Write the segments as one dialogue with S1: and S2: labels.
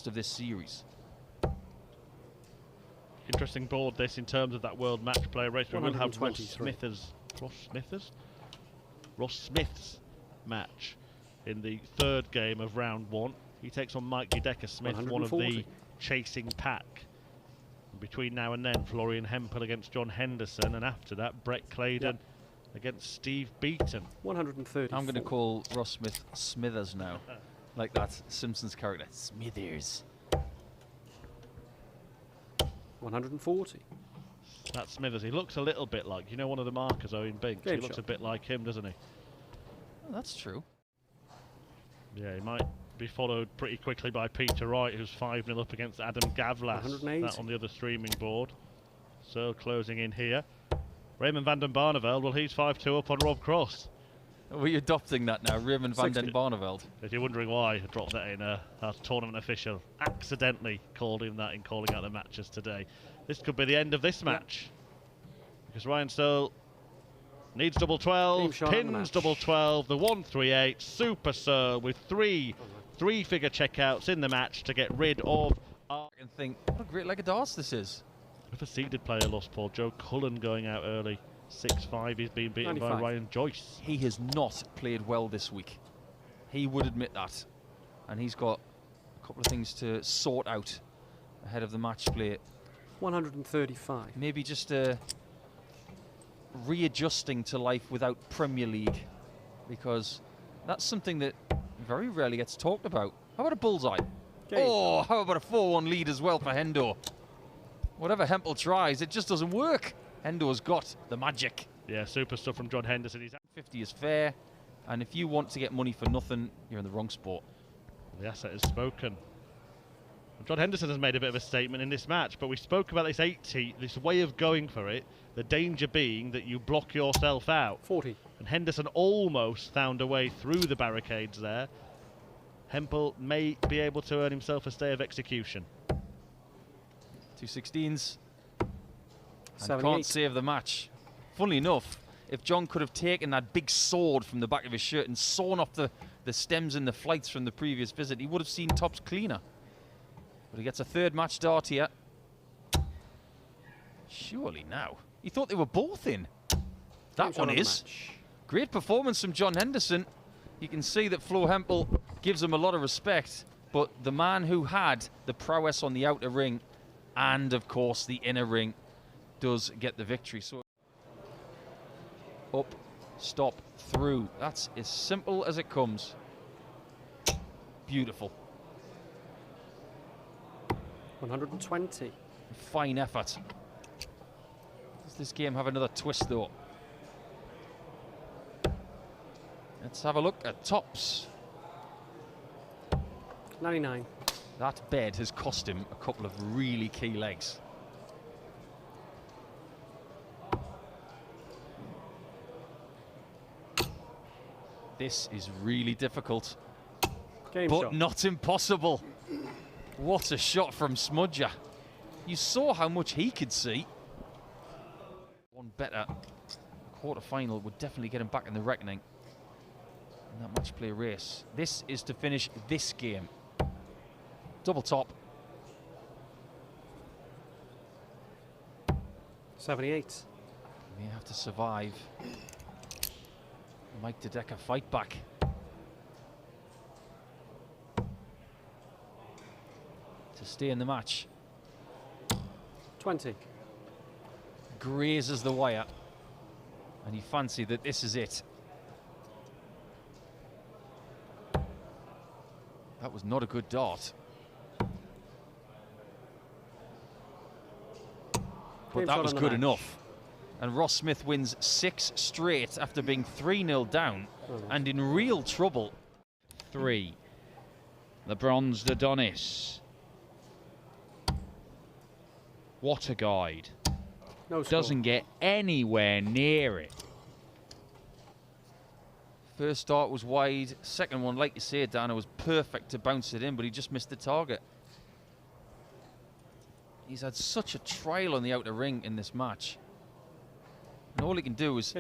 S1: of this series.
S2: Interesting board this in terms of that World Match Play race. We will have Ross Smith's match in the third game of round one. He takes on Mikey Decker-Smith, one of the chasing pack. And between now and then, Florian Hempel against John Henderson, and after that, Brett Claydon against Steve Beaton.
S3: 130.
S1: I'm going to call Ross Smith Smithers now, like that Simpsons character, Smithers.
S3: 140.
S2: That's Smithers. He looks a little bit like, you know, one of the markers, Owen Binks. He looks a bit like him, doesn't he?
S1: Oh, that's true.
S2: Yeah, he might be followed pretty quickly by Peter Wright, who's 5-0 up against Adam Gavlas.
S3: 180.
S2: That on the other streaming board. So closing in here. Raymond van den Barneveld, well, he's 5-2 up on Rob Cross.
S1: Are we adopting that now, Raymond van den Barneveld?
S2: If you're wondering why I dropped that in, our tournament official accidentally called him that in calling out the matches today. This could be the end of this match. Because Ryan Stoll needs double 12, pins double 12, the 138, Super Searle with three-figure checkouts in the match to get rid of.
S1: I can think, what a great leg of darts this is.
S2: If a seeded player lost, Paul, Joe Cullen going out early. 6-5, he's been beaten 95. By Ryan Joyce.
S1: He has not played well this week. He would admit that. And he's got a couple of things to sort out ahead of the match play.
S3: 135.
S1: Maybe just readjusting to life without Premier League, because that's something that very rarely gets talked about. How about a bullseye? Oh, how about a 4-1 lead as well for Hendo? Whatever Hempel tries, it just doesn't work. Hendo's got the magic.
S2: Yeah, super stuff from John Henderson. He's
S1: 50 is fair, and if you want to get money for nothing, you're in the wrong sport.
S2: The asset has spoken. John Henderson has made a bit of a statement in this match, but we spoke about this 80, this way of going for it, the danger being that you block yourself out.
S3: 40.
S2: And Henderson almost found a way through the barricades there. Hempel may be able to earn himself a stay of execution.
S1: 2 16s. And can't save the match. Funnily enough, if John could have taken that big sword from the back of his shirt and sawn off the stems and the flights from the previous visit, he would have seen tops cleaner. But he gets a third match dart here. Surely now. He thought they were both in. That one is. Great performance from John Henderson. You can see that Flo Hempel gives him a lot of respect, but the man who had the prowess on the outer ring and, of course, the inner ring does get the victory. So up, stop, through. That's as simple as it comes. Beautiful.
S3: 120.
S1: Fine effort. Does this game have another twist, though? Let's have a look at tops.
S3: 99.
S1: That bed has cost him a couple of really key legs. This is really difficult, but not impossible. What a shot from Smudger. You saw how much he could see. One better quarter-final would definitely get him back in the reckoning in that match play race. This is to finish this game. Double top.
S3: 78.
S1: May have to survive. Mike De Decker fight back. To stay in the match.
S3: 20.
S1: Grazes the wire. And you fancy that this is it. That was not a good dart. But that was good enough. And Ross Smith wins 6 straight after being 3-0 down and in real trouble.
S4: 3. The bronzed Adonis. What a guide.
S3: No score.
S4: Doesn't get anywhere near it.
S1: First start was wide. Second one, like you say, Dana, was perfect to bounce it in, but he just missed the target. He's had such a trial on the outer ring in this match. And all he can do is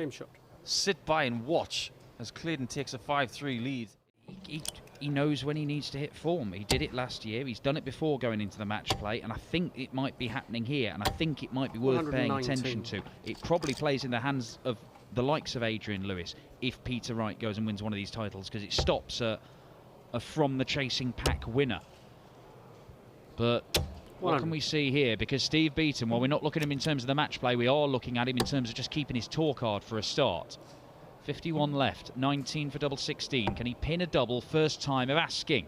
S1: sit by and watch as Claydon takes a 5-3 lead. He
S4: he knows when he needs to hit form. He did it last year. He's done it before going into the match play, and I think it might be happening here, and I think it might be worth paying attention to. It probably plays in the hands of the likes of Adrian Lewis if Peter Wright goes and wins one of these titles, because it stops a from the chasing pack winner. But what can we see here? Because Steve Beaton, while we're not looking at him in terms of the match play, we are looking at him in terms of just keeping his tour card for a start. 51 left, 19 for double 16. Can he pin a double first time of asking?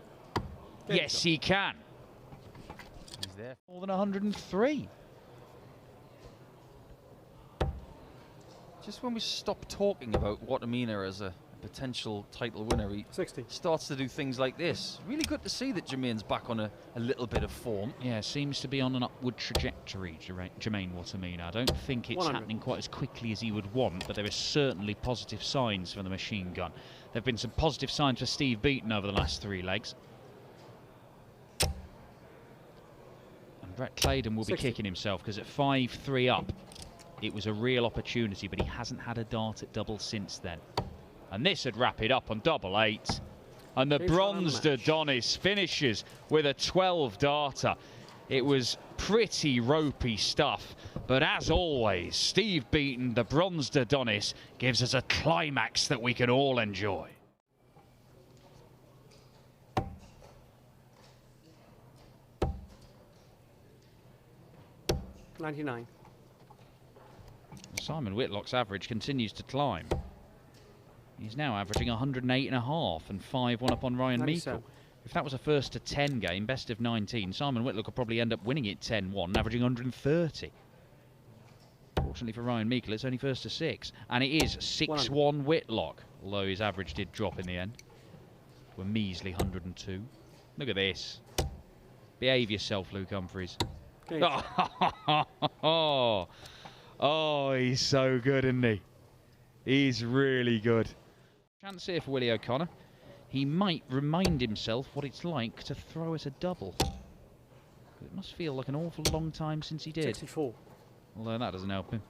S4: Yes, he can.
S1: He's there.
S4: More than 103.
S1: Just when we stop talking about Watamina as a potential title winner, he
S3: 60.
S1: starts to do things like this. Really good to see that Jermaine's back on a little bit of form.
S4: Yeah, seems to be on an upward trajectory, Jermaine Watamina. I don't think it's
S3: 100.
S4: happening quite as quickly as he would want, but there are certainly positive signs for the machine gun. There have been some positive signs for Steve Beaton over the last 3 legs. And Brett Claydon will be
S3: 60.
S4: kicking himself, because at 5-3 up, it was a real opportunity, but he hasn't had a dart at double since then. And this would wrap it up on double 8. And the bronzed Adonis finishes with a 12 darter. It was pretty ropey stuff. But as always, Steve Beaton, the bronzed Adonis, gives us a climax that we can all enjoy.
S3: $99.
S4: Simon Whitlock's average continues to climb. He's now averaging 108.5 and 5-1 up on Ryan Meikle. If that was a first to 10 game, best of 19, Simon Whitlock will probably end up winning it 10-1, averaging 130. Fortunately for Ryan Meikle, it's only first to 6. And it is 6-1 Whitlock, although his average did drop in the end to a measly 102. Look at this. Behave yourself, Luke Humphries. Oh, he's so good, isn't he? He's really good. Chance here for Willie O'Connor. He might remind himself what it's like to throw at a double. It must feel like an awful long time since he did.
S3: 64.
S4: Although that doesn't help him.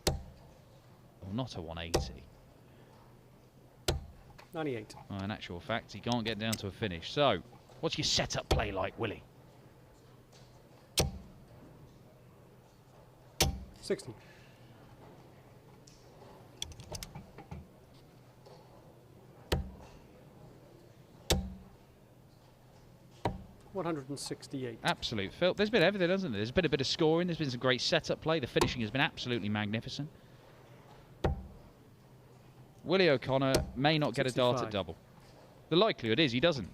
S4: Well, not a 180.
S3: 98.
S4: In actual fact, he can't get down to a finish. So, what's your setup play like, Willie?
S3: 60. $168.
S4: Absolute filth. There's been everything, hasn't there? There's been a bit of scoring. There's been some great setup play. The finishing has been absolutely magnificent. Willie O'Connor may not get a dart at double. The likelihood is he doesn't,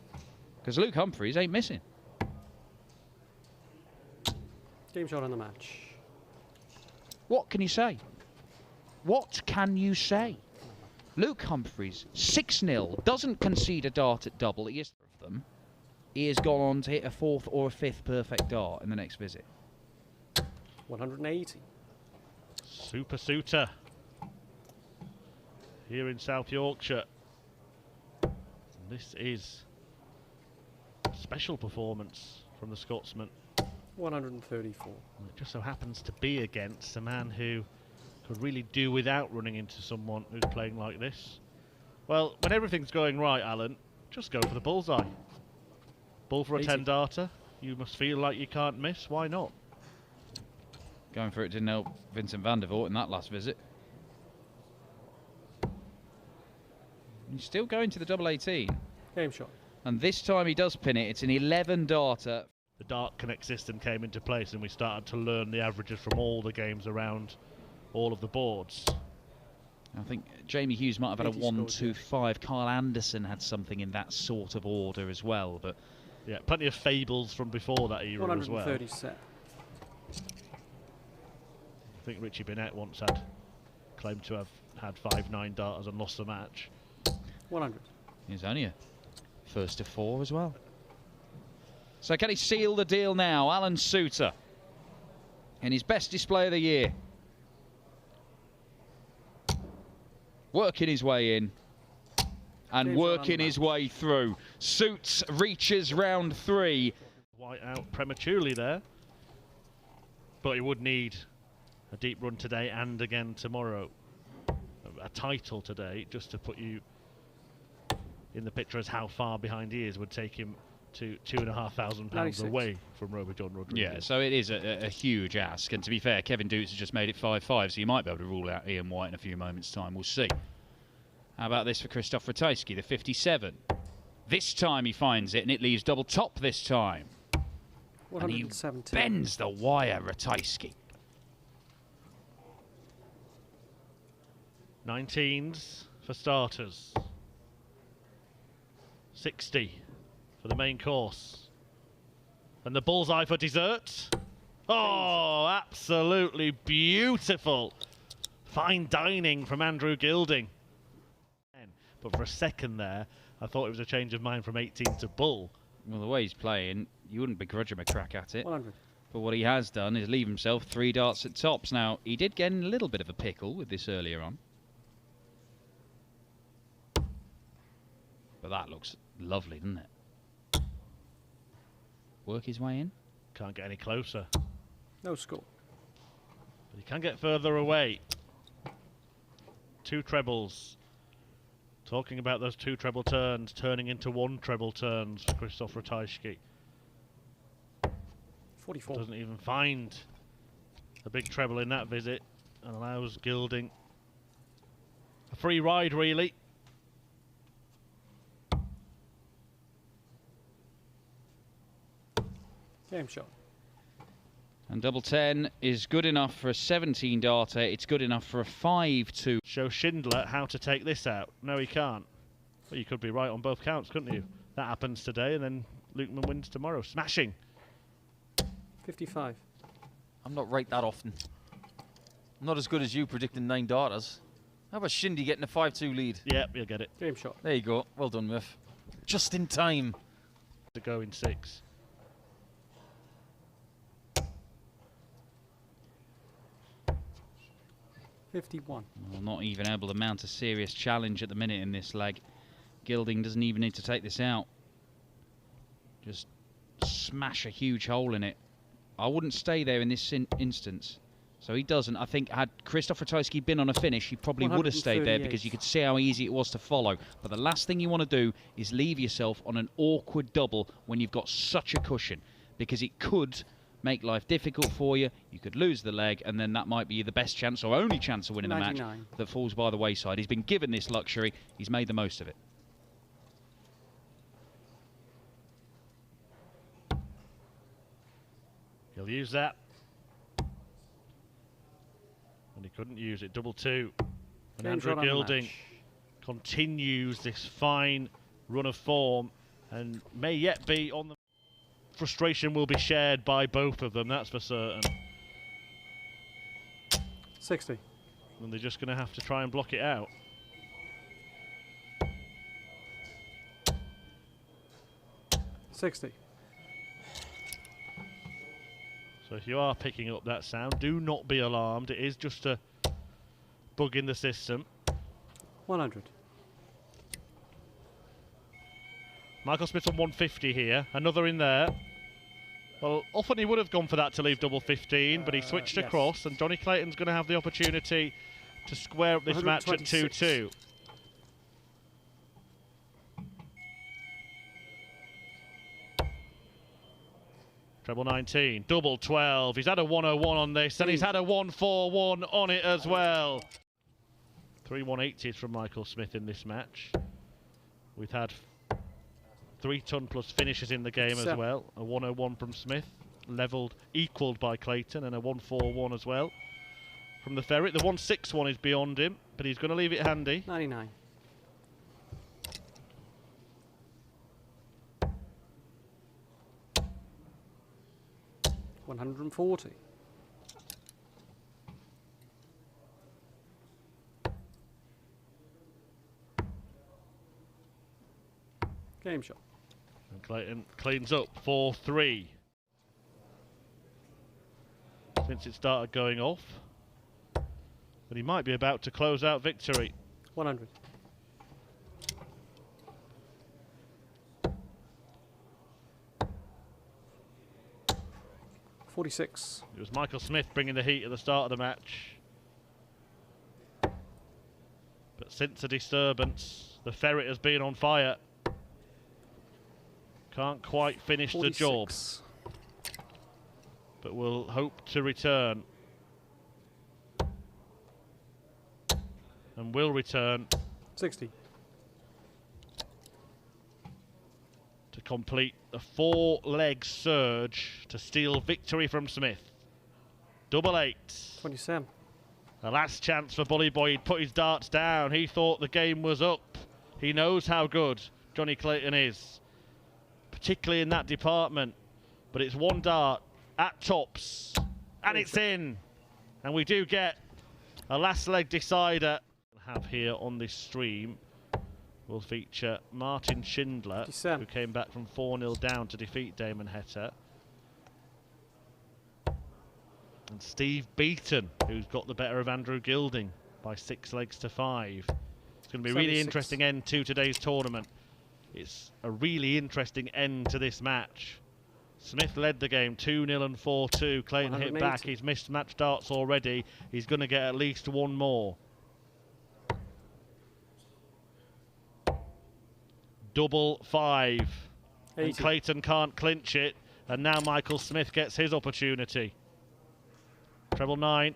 S4: because Luke Humphries ain't missing.
S3: Game shot on the match.
S4: What can you say? What can you say? Luke Humphries, 6-0, doesn't concede a dart at double. He is of them. He has gone on to hit a 4th or a 5th perfect dart in the next visit.
S3: 180.
S2: Super Soutar here in South Yorkshire. This is a special performance from the Scotsman.
S3: 134.
S2: It just so happens to be against a man who could really do without running into someone who's playing like this. Well, when everything's going right, Alan, just go for the bullseye. Ball for a 10 darter. You must feel like you can't miss. Why not?
S4: Going for it didn't help Vincent van der Voort in that last visit. He's still going to the double 18.
S3: Game shot.
S4: And this time he does pin it. It's an 11 darter.
S2: The Dart Connect system came into place and we started to learn the averages from all the games around all of the boards.
S4: I think Jamie Hughes might have had a 1-2-5. Kyle Anderson had something in that sort of order as well, but
S2: yeah, plenty of fables from before that era as well.
S3: 137.
S2: I think Richie Bennett once claimed to have had 5-9 darters and lost the match.
S3: 100.
S4: He's only a first to 4 as well. So can he seal the deal now? Alan Soutar in his best display of the year. Working his way in and working his way through. Suits reaches round 3.
S2: White out prematurely there, but he would need a deep run today and again tomorrow. A title today just to put you in the picture as how far behind he is would take him to £2,500
S3: 96.
S2: away from Robert John Rodriguez.
S4: Yeah, so it is a huge ask. And to be fair, Kevin Dukes has just made it 5-5, so you might be able to rule out Ian White in a few moments' time. We'll see. How about this for Christoph Ratajski, the 57? This time he finds it, and it leaves double top this time. And he
S3: 117.
S4: bends the wire, Ratajski.
S2: 19s for starters. 60 for the main course. And the bullseye for dessert. Oh, absolutely beautiful. Fine dining from Andrew Gilding. But for a second there, I thought it was a change of mind from 18 to bull.
S4: Well, the way he's playing, you wouldn't begrudge him a crack at it.
S3: 100.
S4: But what he has done is leave himself 3 darts at tops. Now, he did get in a little bit of a pickle with this earlier on. But that looks lovely, doesn't it? Work his way in.
S2: Can't get any closer.
S3: No score.
S2: But he can get further away. 2 trebles. Talking about those 2 treble turns turning into 1 treble turns for Christoph Ratajski.
S3: 44.
S2: Doesn't even find a big treble in that visit and allows Gilding a free ride, really.
S3: Game shot.
S4: And double 10 is good enough for a 17 darter. It's good enough for a 5-2.
S2: Show Schindler how to take this out. No, he can't. Well, you could be right on both counts, couldn't you? That happens today, and then Lukeman wins tomorrow. Smashing.
S3: 55.
S1: I'm not right that often. I'm not as good as you predicting 9 darters. How about Shindy getting a 5-2 lead?
S2: Yep, you'll get it.
S3: Game shot.
S1: There you go. Well done, Murph. Just in time.
S2: To go in 6.
S3: $51.
S4: Well, not even able to mount a serious challenge at the minute in this leg. Gilding doesn't even need to take this out. Just smash a huge hole in it. I wouldn't stay there in this instance. So he doesn't. I think had Christoph Ratajski been on a finish, he probably would have stayed there because you could see how easy it was to follow. But the last thing you want to do is leave yourself on an awkward double when you've got such a cushion, because it could make life difficult for you. You could lose the leg, and then that might be the best chance or only chance of winning the match that falls by the wayside. He's been given this luxury. He's made the most of it.
S2: He'll use that. And he couldn't use it. Double 2. And Andrew Gilding continues this fine run of form and may yet be on the... Frustration will be shared by both of them, that's for certain.
S3: 60.
S2: And they're just going to have to try and block it out.
S3: $60.
S2: So if you are picking up that sound, do not be alarmed. It is just a bug in the system.
S3: 100.
S2: Michael Smith on 150 here. Another in there. Well, often he would have gone for that to leave double 15, but he switched across, and Johnny Clayton's going to have the opportunity to square up this match at 2-2. Treble 19, double 12. He's had a 101 on this, and he's had a 141 on it as well. 3 180s from Michael Smith in this match. We've had 3 ton plus finishes in the game as well. A 101 from Smith, levelled, equalled by Clayton, and a 141 as well from the Ferret. The 161 is beyond him, but he's going to leave it handy.
S3: 99. $140. Game shot.
S2: And Clayton cleans up 4-3. Since it started going off. But he might be about to close out victory.
S3: 100. $46.
S2: It was Michael Smith bringing the heat at the start of the match. But since the disturbance, The ferret has been on fire. Can't quite finish
S3: 46.
S2: the job, but will hope to return. And will return
S3: 60.
S2: to complete the 4-leg surge to steal victory from Smith. Double 8.
S3: 27.
S2: The last chance for Bully Boy. He'd put his darts down. He thought the game was up. He knows how good Johnny Clayton is, particularly in that department. But it's one dart at tops, and it's in. And we do get a last leg decider. Have here on this stream will feature Martin Schindler, who came back from 4-0 down to defeat Damon Heta, and Steve Beaton, who's got the better of Andrew Gilding by 6 legs to 5. It's going to be a really interesting end to today's tournament. It's a really interesting end to this match. Smith led the game 2-0 and 4-2. Clayton hit back. He's missed match darts already. He's going to get at least one more. Double 5. And Clayton can't clinch it. And now Michael Smith gets his opportunity. Treble 9.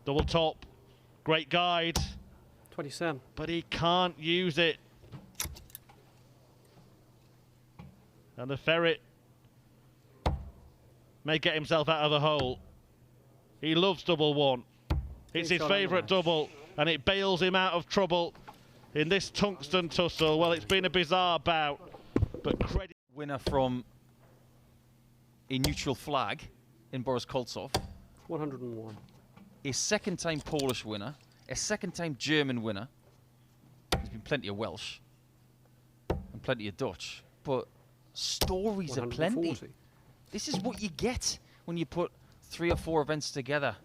S2: Double top. Great guide.
S3: 27.
S2: But he can't use it. And the ferret may get himself out of the hole. He loves double 1. It's his favourite double, and it bails him out of trouble in this tungsten tussle. Well, it's been a bizarre bout, but credit.
S1: Winner from a neutral flag in Boris Koltsov.
S3: 101.
S1: A second-time Polish winner, a second-time German winner. There's been plenty of Welsh and plenty of Dutch, but stories are plenty. This is what you get when you put 3 or 4 events together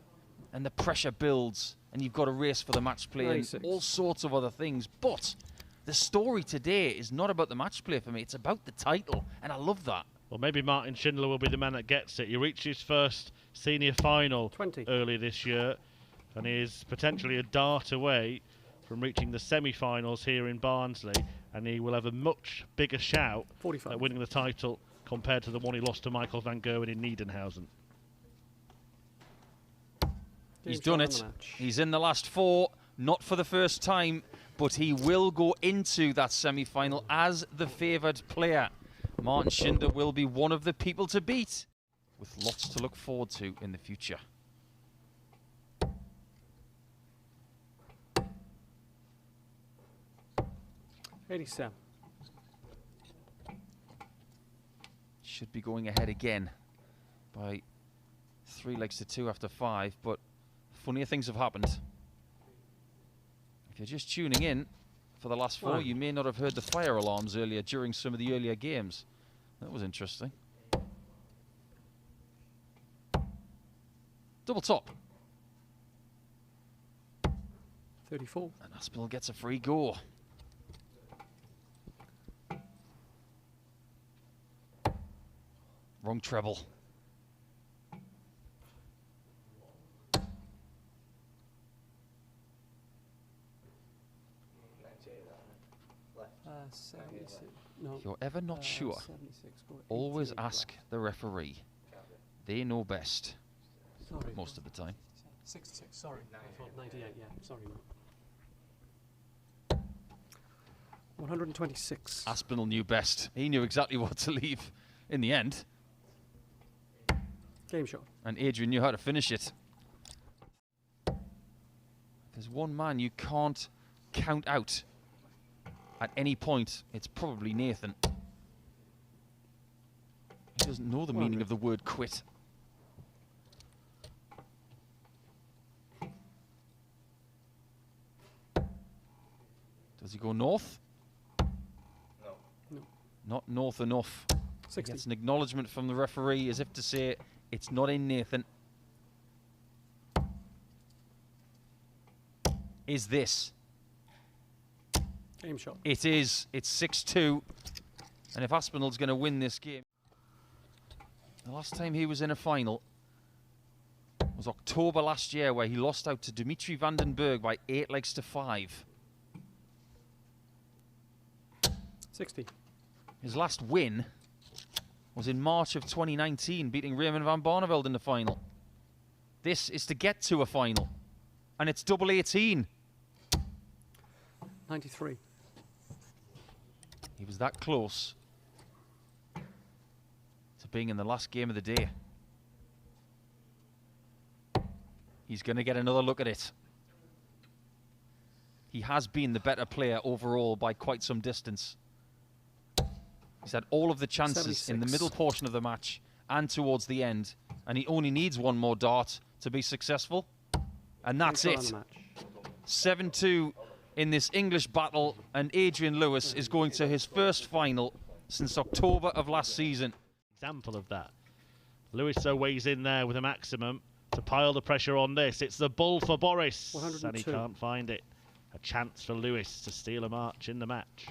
S1: and the pressure builds and you've got a race for the match play and all sorts of other things. But the story today is not about the match play for me, it's about the title, and I love that.
S2: Well, maybe Martin Schindler will be the man that gets it. He reached his first senior final early this year, and he is potentially a dart away from reaching the semi-finals here in Barnsley, and he will have a much bigger shout at winning the title compared to the one he lost to Michael van Gerwen in Niedenhausen.
S1: He's done it. He's in the last 4, not for the first time, but he will go into that semi-final as the favoured player. Martin Schindler will be one of the people to beat, with lots to look forward to in the future.
S3: $87.
S1: Should be going ahead again by 3 legs to 2 after 5, but funnier things have happened. If you're just tuning in for the last 4, you may not have heard the fire alarms earlier during some of the earlier games. That was interesting. Double top.
S3: 34.
S1: And Aspinall gets a free go. Wrong treble.
S3: No,
S1: if you're ever not sure, always ask the referee. They know best.
S3: Sorry.
S1: Most of the time.
S3: 66, sorry. I thought 98, yeah. Sorry, mate. 126.
S1: Aspinall knew best. He knew exactly what to leave in the end.
S3: Game shot.
S1: And Adrian knew how to finish it. If there's one man you can't count out at any point, it's probably Nathan. He doesn't know the meaning of the word quit. Does he go north?
S3: No. No.
S1: Not north enough.
S3: 60.
S1: He gets an acknowledgement from the referee as if to say it's not in, Nathan. Is this?
S3: Game shot.
S1: It is. It's 6-2. And if Aspinall's going to win this game... The last time he was in a final was October last year, where he lost out to Dimitri Vandenberg by 8 legs to 5.
S3: 60.
S1: His last win was in March of 2019, beating Raymond van Barneveld in the final. This is to get to a final, and it's double 18.
S3: 93.
S1: He was that close to being in the last game of the day. He's going to get another look at it. He has been the better player overall by quite some distance. He's had all of the chances
S3: 76.
S1: in the middle portion of the match and towards the end, and he only needs one more dart to be successful. And that's it. 7-2 in this English battle, and Adrian Lewis is going to his first final since October of last season.
S2: Example of that. Lewis so weighs in there with a maximum to pile the pressure on this. It's the bull for Boris,
S3: 102.
S2: and he can't find it. A chance for Lewis to steal a march in the match.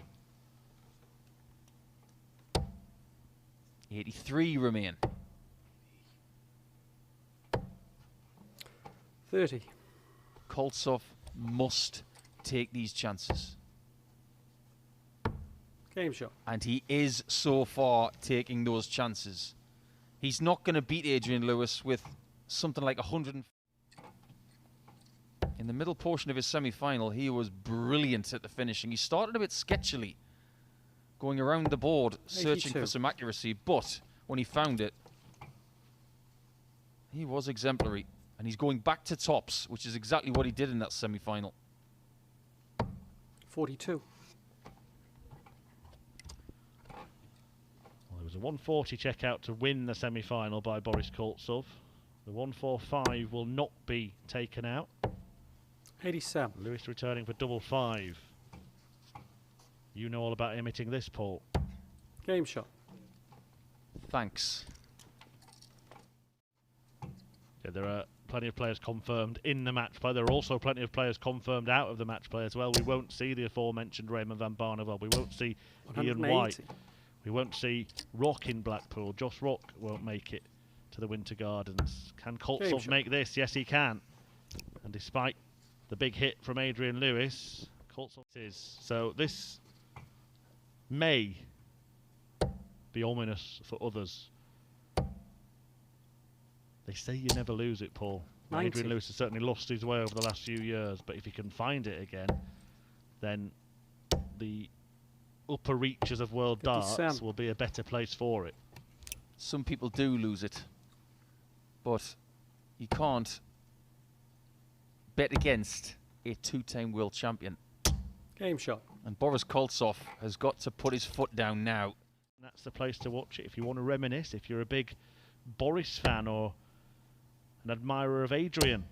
S1: 83 remain.
S3: 30.
S1: Koltsov must take these chances.
S3: Game shot.
S1: And he is so far taking those chances. He's not going to beat Adrian Lewis with something like 100. In the middle portion of his semi-final, he was brilliant at the finishing. He started a bit sketchily, going around the board, searching
S3: 82.
S1: for some accuracy, but when he found it, he was exemplary. And he's going back to tops, which is exactly what he did in that semi-final.
S3: 42.
S2: Well, there was a 140 checkout to win the semi-final by Boris Koltsov. The 145 will not be taken out.
S3: 87.
S2: Lewis returning for double 5. You know all about imitating this, Paul.
S3: Game shot.
S1: Thanks.
S2: Yeah, there are plenty of players confirmed in the match play. There are also plenty of players confirmed out of the match play as well. We won't see the aforementioned Raymond van Barneveld. We won't see Ian
S3: 180.
S2: White. We won't see Rock in Blackpool. Josh Rock won't make it to the Winter Gardens. Can Koltsov make this? Yes, he can. And despite the big hit from Adrian Lewis, Koltsov is. So this may be ominous for others. They say you never lose it, Paul.
S3: 90.
S2: Adrian Lewis has certainly lost his way over the last few years, but if he can find it again, then the upper reaches of world
S3: 57.
S2: darts will be a better place for it.
S1: Some people do lose it, but you can't bet against a two-time world champion.
S3: Game shot.
S1: And Boris Koltsov has got to put his foot down now.
S2: That's the place to watch it if you want to reminisce, if you're a big Boris fan or an admirer of Adrian.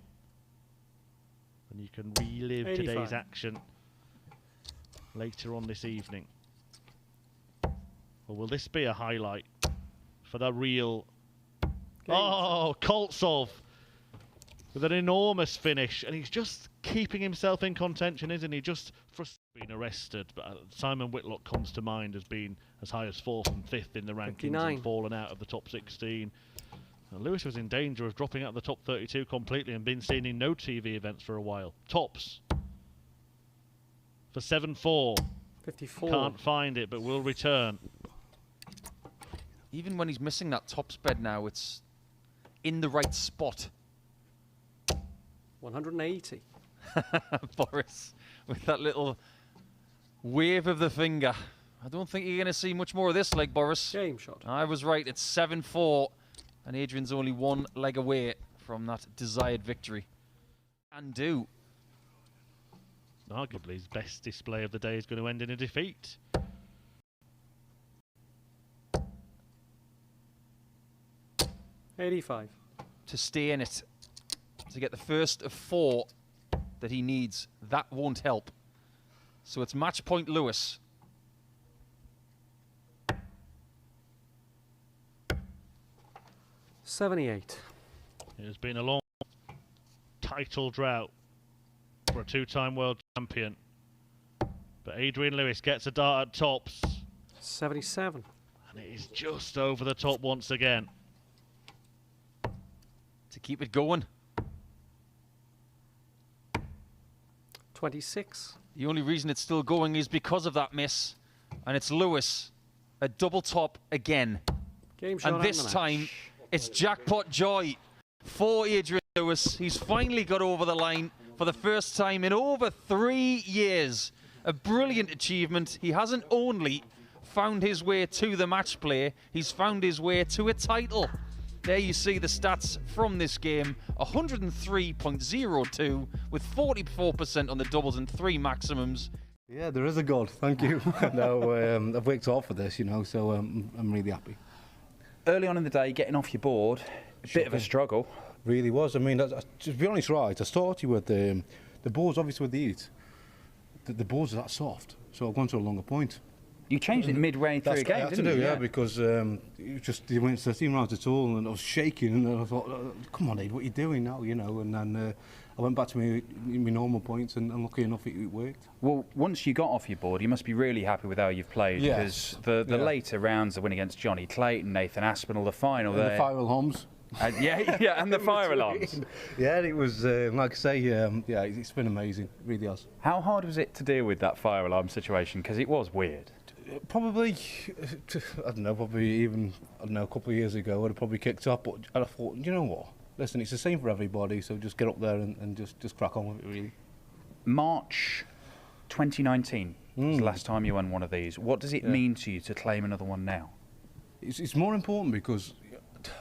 S2: And you can relive
S3: 85.
S2: today's action later on this evening. Or will this be a highlight for the real... Oh, Koltsov with an enormous finish, and he's just keeping himself in contention, isn't he? Just been arrested, but Simon Whitlock comes to mind as being as high as 4th and 5th in the rankings
S3: 59.
S2: and fallen out of the top 16. And Lewis was in danger of dropping out of the top 32 completely and been seen in no TV events for a while. Tops for 7-4.
S3: 54.
S2: Can't find it, but will return.
S1: Even when he's missing that top bed now, it's in the right spot.
S3: 180.
S1: Boris, with that little wave of the finger. I don't think you're going to see much more of this leg, Boris.
S3: Game shot.
S1: I was right. It's 7-4, and Adrian's only one leg away from that desired victory. And do.
S2: Arguably his best display of the day is going to end in a defeat.
S3: $85.
S1: To stay in it, to get the first of 4 that he needs. That won't help. So it's match point Lewis.
S3: $78.
S2: It has been a long title drought for a 2-time world champion. But Adrian Lewis gets a dart at tops.
S3: 77.
S2: And it is just over the top once again.
S1: To keep it going.
S3: 26.
S1: The only reason it's still going is because of that miss. And it's Lewis, a double top again.
S3: Game shot
S1: And this time, it's jackpot joy for Adrian Lewis. He's finally got over the line for the first time in over 3 years. A brilliant achievement. He hasn't only found his way to the match play, he's found his way to a title. There you see the stats from this game. 103.02 with 44% on the doubles and 3 maximums.
S5: Yeah, there is a God, thank you. No, I've worked hard for this, you know, so I'm really happy.
S4: Early on in the day, getting off your board, a bit of a struggle.
S5: Really was. I mean, to be honest, right, I started with the boards, obviously with the heat. The boards are that soft, so I've gone to a longer point.
S4: You changed it midway through a game, didn't you?
S5: Yeah, because it just they went 13 rounds at all, and I was shaking, and I thought, "Come on, Aid, what are you doing now?" You know, and then I went back to my normal points, and lucky enough, it worked.
S4: Well, once you got off your board, you must be really happy with how you've played, because the later rounds, the win against Johnny Clayton, Nathan Aspinall, the final
S5: and
S4: there.
S5: the fire alarms.
S4: Yeah, and the fire alarms.
S5: Yeah, it was, like I say, yeah, it's been amazing, it really has.
S4: How hard was it to deal with that fire alarm situation? Because it was weird.
S5: Probably, I don't know, a couple of years ago, I'd have probably kicked up, but I thought, you know what, listen, it's the same for everybody, so just get up there and just crack on with it, really.
S4: March 2019 was the last time you won one of these. What does it mean to you to claim another one now?
S5: It's more important because,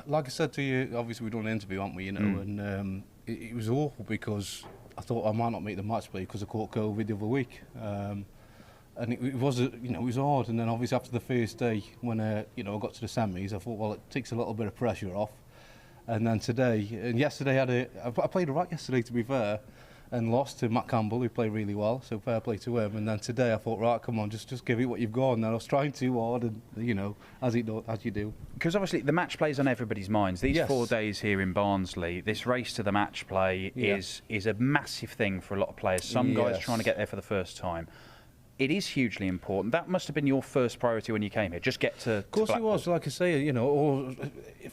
S5: like I said to you, obviously we've done an interview, haven't we, you know, and it was awful because I thought I might not make the match play because I caught COVID the other week. And it was, you know, it was hard. And then obviously after the first day, when you know, I got to the semis, I thought, well, it takes a little bit of pressure off. And then today, and yesterday, I played all right yesterday, to be fair, and lost to Matt Campbell, who played really well. So fair play to him. And then today, I thought, right, come on, just give it what you've got. And then I was trying too hard, and you know, as you do.
S4: Because obviously the match play's on everybody's minds. These 4 days here in Barnsley, this race to the match play is a massive thing for a lot of players. Some guys trying to get there for the first time. It is hugely important. That must have been your first priority when you came here. Just get to.
S5: Of course, it was. Like I say, you know, or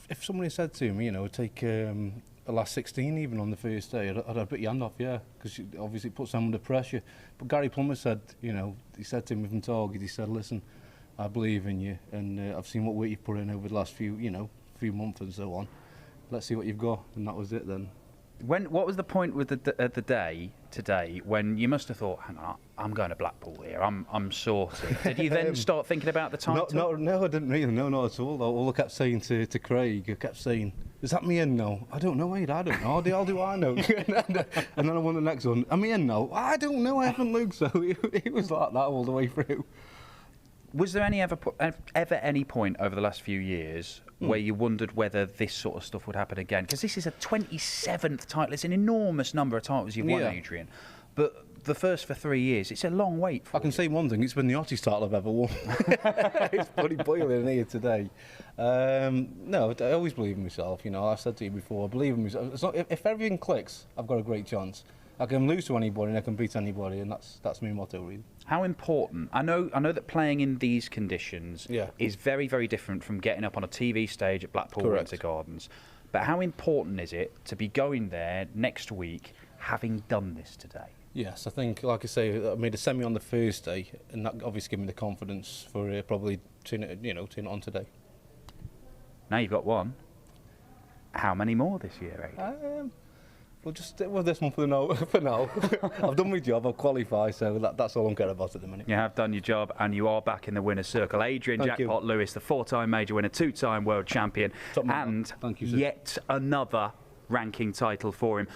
S5: if somebody said to me, you know, take the last 16 even on the first day, I'd have put your hand off, yeah, because obviously it puts them under pressure. But Gary Plummer said, you know, he said to me from Target, he said, listen, I believe in you, and I've seen what work you've put in over the last few months and so on. Let's see what you've got, and that was it then.
S4: What was the point with the day today when you must have thought, hang on, I'm going to Blackpool here, I'm sorted. Did you then start thinking about the title?
S5: No, I didn't really. No, not at all. All I kept saying to Craig, I kept saying, is that me in now? I don't know, Aid, I don't know. How do I know? And then I won the next one. Am I in now? I don't know, I haven't looked. So it was like that all the way through.
S4: Was there ever any point over the last few years where you wondered whether this sort of stuff would happen again? Because this is a 27th title. It's an enormous number of titles you've won, Adrian. But the first for 3 years, it's a long wait for
S5: I can say one thing, it's been the hottest title I've ever won. It's bloody boiling in here today. No, I always believe in myself. You know, I've said to you before, I believe in myself. It's not, if everything clicks, I've got a great chance. I can lose to anybody and I can beat anybody, and that's my motto, really.
S4: How important? I know that playing in these conditions is very, very different from getting up on a TV stage at Blackpool Winter Gardens. But how important is it to be going there next week, having done this today?
S5: Yes, I think, like I say, I made a semi on the first day, and that obviously gave me the confidence for probably turn it on today.
S4: Now you've got one. How many more this year, Aid?
S5: We'll just stick with this one for now. I've done my job, I've qualified, so that's all I'm caring about at the minute.
S4: You have done your job, and you are back in the winner's circle. Adrian Jackpot Lewis, the 4-time major winner, 2-time world champion, and yet another ranking title for him.